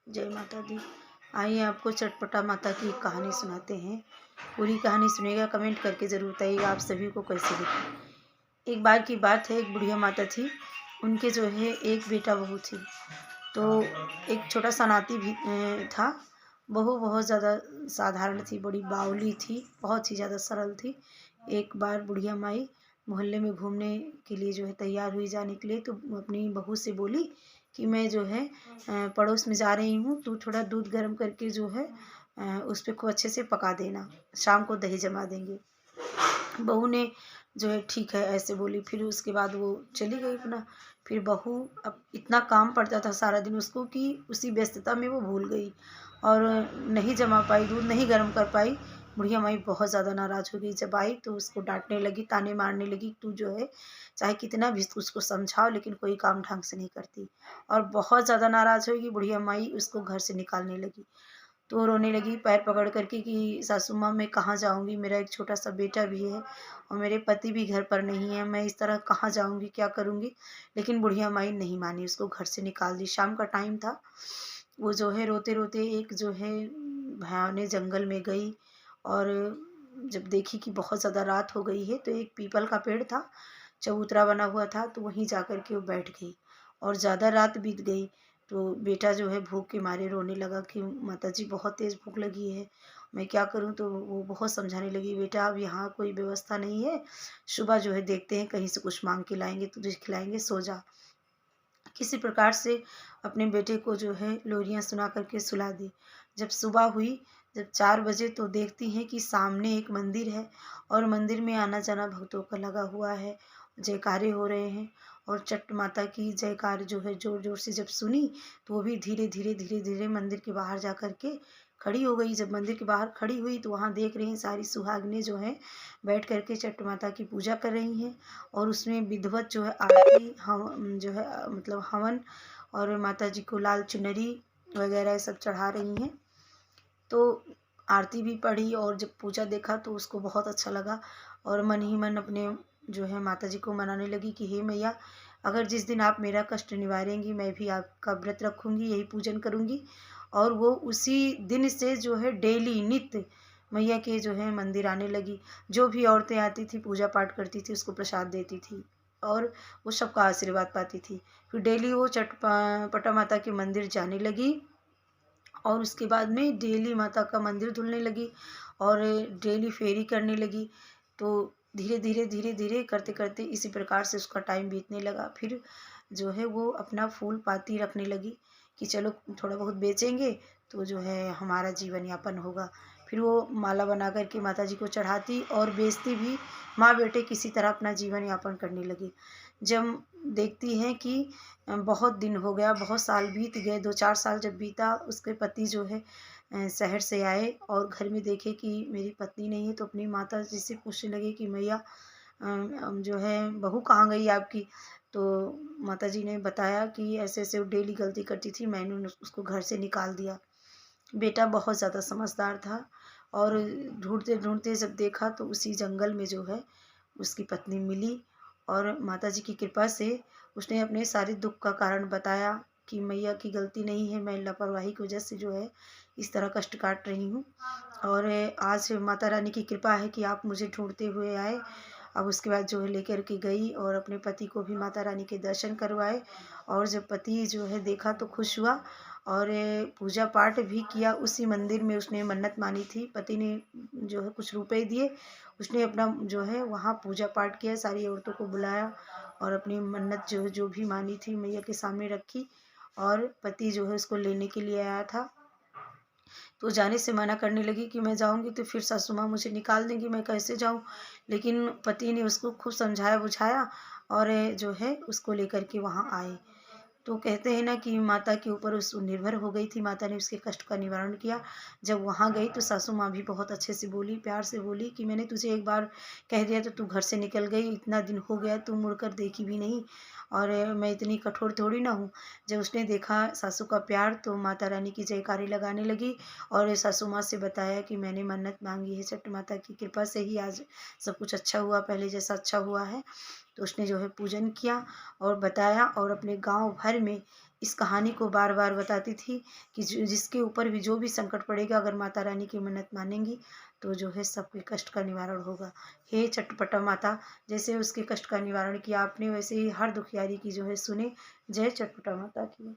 जय माता दी। आइए आपको चटपटा माता की कहानी सुनाते हैं। पूरी कहानी सुनिएगा, कमेंट करके ज़रूर बताइएगा आप सभी को कैसी लगी। एक बार की बात है, एक बुढ़िया माता थी। उनके जो है एक बेटा बहू थी। तो एक छोटा सा नाती भी था। बहू बहुत ज़्यादा साधारण थी, बड़ी बावली थी, बहुत ही ज़्यादा सरल थी। एक बार बुढ़िया माई मोहल्ले में घूमने के लिए जो है तैयार हुई जाने के लिए, तो अपनी बहू से बोली कि मैं जो है पड़ोस में जा रही हूँ, तू थोड़ा दूध गर्म करके जो है उस पे खूब अच्छे से पका देना, शाम को दही जमा देंगे। बहू ने जो है ठीक है ऐसे बोली। फिर उसके बाद वो चली गई अपना। फिर बहू, अब इतना काम पड़ता था सारा दिन उसको कि उसी व्यस्तता में वो भूल गई और नहीं जमा पाई, दूध नहीं गर्म कर पाई। बुढ़िया माई बहुत ज़्यादा नाराज़ हो गई। जब आई तो उसको डांटने लगी, ताने मारने लगी, तू जो है चाहे कितना भी उसको समझाओ लेकिन कोई काम ढंग से नहीं करती। और बहुत ज़्यादा नाराज़ होगी बुढ़िया माई, उसको घर से निकालने लगी। तो रोने लगी पैर पकड़ करके कि सासू माँ मैं कहाँ जाऊँगी, मेरा एक छोटा सा बेटा भी है और मेरे पति भी घर पर नहीं है, मैं इस तरह कहाँ जाऊँगी, क्या करूँगी। लेकिन बुढ़िया माई नहीं मानी, उसको घर से निकाल दी। शाम का टाइम था। वो जो है रोते रोते एक जो है भयावने जंगल में गई और जब देखी कि बहुत ज़्यादा रात हो गई है तो एक पीपल का पेड़ था, चबूतरा बना हुआ था, तो वहीं जा कर के वो बैठ गई। और ज़्यादा रात बीत गई तो बेटा जो है भूख के मारे रोने लगा कि माताजी बहुत तेज़ भूख लगी है, मैं क्या करूं। तो वो बहुत समझाने लगी, बेटा अब यहाँ कोई व्यवस्था नहीं है, सुबह जो है देखते हैं कहीं से कुछ मांग के लाएंगे, तुझे खिलाएंगे, सो जा। किसी प्रकार से अपने बेटे को जो है लोरियां सुना करके सुला दी। जब सुबह हुई, जब 4 बजे, तो देखती हैं कि सामने एक मंदिर है और मंदिर में आना जाना भक्तों का लगा हुआ है, जयकारे हो रहे हैं। और चट माता की जयकार जो है जोर जोर से जब सुनी तो वो भी धीरे धीरे धीरे धीरे मंदिर के बाहर जा कर के खड़ी हो गई। जब मंदिर के बाहर खड़ी हुई तो वहाँ देख रही हैं सारी सुहागिनें जो हैं बैठ करके चट माता की पूजा कर रही हैं। और उसमें विधिवत जो है आरती हम जो है मतलब हवन और माता जी को लाल चुनरी वगैरह सब चढ़ा रही हैं। तो आरती भी पढ़ी और जब पूजा देखा तो उसको बहुत अच्छा लगा और मन ही मन अपने जो है माता जी को मनाने लगी कि हे मैया, अगर जिस दिन आप मेरा कष्ट निवारेंगी मैं भी आपका व्रत रखूँगी, यही पूजन करूँगी। और वो उसी दिन से जो है डेली नित्य मैया के जो है मंदिर आने लगी। जो भी औरतें आती थी पूजा पाठ करती थी उसको प्रसाद देती थी और वो सबका आशीर्वाद पाती थी। फिर डेली वो पटा माता के मंदिर जाने लगी और उसके बाद में डेली माता का मंदिर धुलने लगी और डेली फेरी करने लगी। तो धीरे धीरे धीरे धीरे करते करते इसी प्रकार से उसका टाइम बीतने लगा। फिर जो है वो अपना फूल पाती रखने लगी कि चलो थोड़ा बहुत बेचेंगे तो जो है हमारा जीवन यापन होगा। फिर वो माला बना कर के माता जी को चढ़ाती और बेचती भी। माँ बेटे किसी तरह अपना जीवन यापन करने लगी। जब देखती हैं कि बहुत दिन हो गया, बहुत साल बीत गए, 2-4 साल जब बीता, उसके पति जो है शहर से आए और घर में देखे कि मेरी पत्नी नहीं है, तो अपनी माता जी से पूछने लगे कि मैया जो है बहू कहाँ गई आपकी। तो माता जी ने बताया कि ऐसे ऐसे वो डेली गलती करती थी, मैंने उसको घर से निकाल दिया। बेटा बहुत ज़्यादा समझदार था और ढूंढते ढूंढते जब देखा तो उसी जंगल में जो है उसकी पत्नी मिली। और माता जी की कृपा से उसने अपने सारे दुख का कारण बताया कि मैया की गलती नहीं है, मैं लापरवाही की वजह से जो है इस तरह कष्ट काट रही हूँ। और आज माता रानी की कृपा है कि आप मुझे ढूंढते हुए आए। अब उसके बाद जो है लेकर के गई और अपने पति को भी माता रानी के दर्शन करवाए। और जब पति जो है देखा तो खुश हुआ और पूजा पाठ भी किया। उसी मंदिर में उसने मन्नत मानी थी, पति ने जो है कुछ रुपए दिए, उसने अपना जो है वहाँ पूजा पाठ किया, सारी औरतों को बुलाया और अपनी मन्नत जो जो भी मानी थी मैया के सामने रखी। और पति जो है उसको लेने के लिए आया था तो जाने से मना करने लगी कि मैं जाऊंगी तो फिर सासू माँ मुझे निकाल देंगी, मैं कैसे जाऊं। लेकिन पति ने उसको खूब समझाया बुझाया और जो है उसको लेकर के वहाँ आए। तो कहते हैं ना कि माता के ऊपर उस निर्भर हो गई थी, माता ने उसके कष्ट का निवारण किया। जब वहाँ गई तो सासू माँ भी बहुत अच्छे से बोली, प्यार से बोली कि मैंने तुझे एक बार कह दिया तो तू घर से निकल गई, इतना दिन हो गया तू मुड़कर देखी भी नहीं और मैं इतनी कठोर थोड़ी ना हूँ। जब उसने देखा सासू का प्यार तो माता रानी की जयकारी लगाने लगी और सासू माँ से बताया कि मैंने मन्नत मांगी है, छठ माता की कृपा से ही आज सब कुछ अच्छा हुआ, पहले जैसा अच्छा हुआ है। तो उसने जो है पूजन किया और बताया और अपने गांव भर में इस कहानी को बार बार बताती थी कि जिसके ऊपर भी जो भी संकट पड़ेगा, अगर माता रानी की मन्नत मानेंगी तो जो है सबके कष्ट का निवारण होगा। हे चटपटा माता, जैसे उसके कष्ट का निवारण किया आपने, वैसे ही हर दुखियारी की जो है सुने। जय चटपटा माता की।